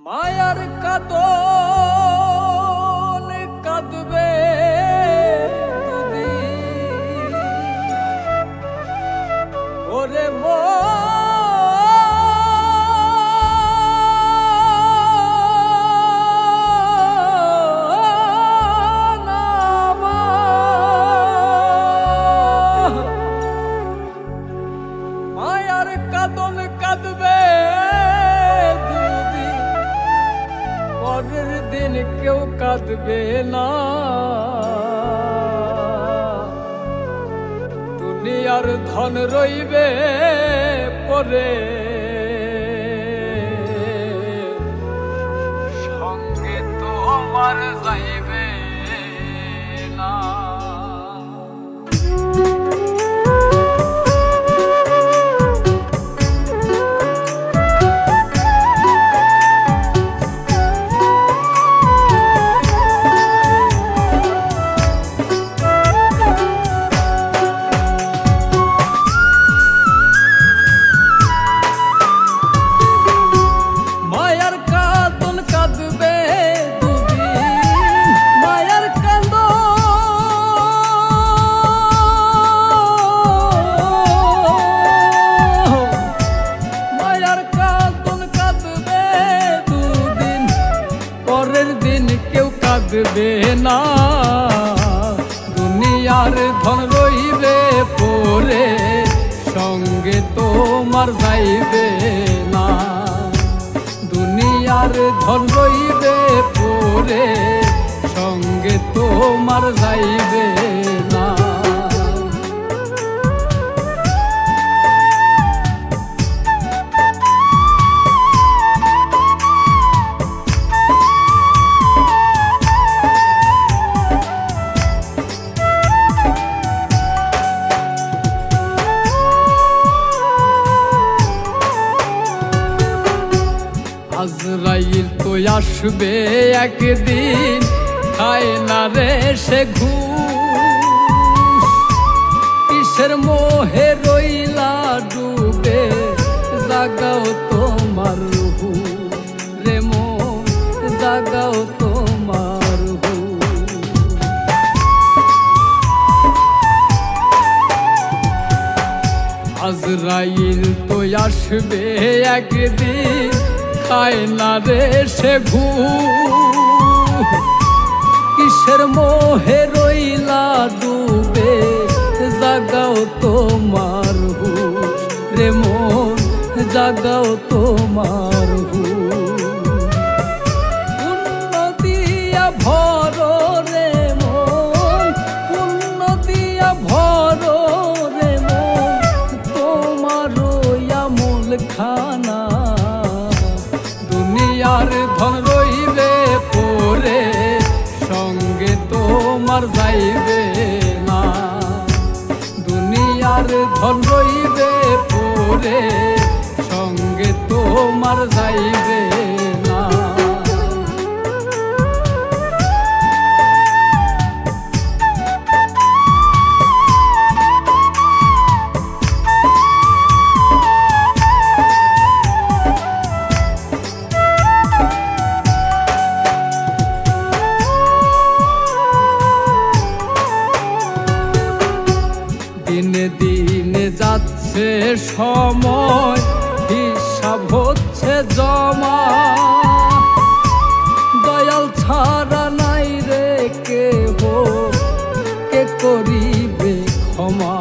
মায়ার কাতন কাঁদবে ওরে মায়ার কাতন কাঁদবে পরের দিন কেউ কাঁদবে না। দুনিয়ার ধন রইবে পরে সঙ্গে তো আমার যাইবে না। কাঁদবে না দুনিয়ার ধন রইবে পরে সঙ্গে তোমার যাইবে না। দুনিয়ার ধন রইবে পরে সঙ্গে তোমার যাইবে না। আজরাইল তো আসবে একদিন খায় না রে সে ঘুষ। কিসের মোহে রইলা ডুবে জাগাও তোমার হুশ রে মন জাগাও তোমার হুশ। আজরাইল তো আসবে একদিন খায় না রে সে ঘুষ। কিসের মোহে রইলা ডুবে জাগাও তোমার হুশ রে মন জাগাও তোমার হুশ। পুণ্য দিয়া ভরো রে মন পুণ্য দিয়া ভরো রে মন তোমার আমল খানা। দুনিয়ার ধন রইবে পরে সঙ্গে তোমার যাইবে না। দুনিয়ার ধন রইবে পরে সঙ্গে তোমার যাইবে না। দিনে দিনে যাচ্ছে সময় হিসাব হচ্ছে জমা। দয়াল ছাড়া নাই রে কেহ কে করিবে ক্ষমা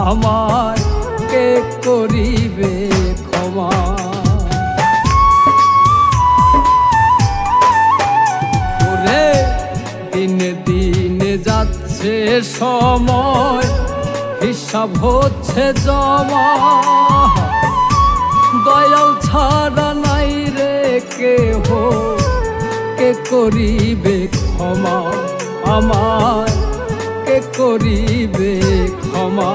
আমার কে করিবে ক্ষমা। ওরে দিনে দিনে যাচ্ছে সময় হিসাব হচ্ছে জমা। দয়াল ছাড়া নাই রে কেহ কে করিবে ক্ষমা আমার কে করিবে ক্ষমা।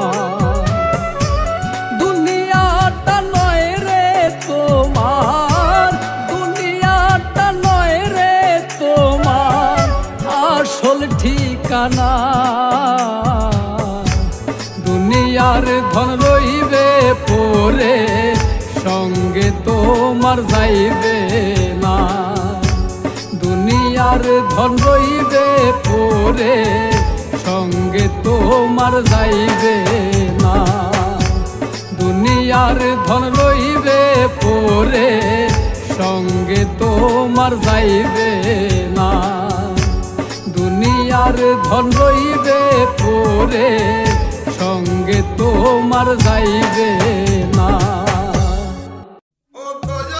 দুনিয়াটা নয় রে তোমার দুনিয়াটা নয় রে তোমার আসল ঠিকানা। দুনিয়ার ধন রইবে পরে সঙ্গে তোমার যাইবে না। পরে সঙ্গে তোমার যাইবে না। দুনিয়ার ধন লইবে পরে সঙ্গে তোমার যাইবে না। দুনিয়ার ধন লইবে পরে সঙ্গে তোমার যাইবে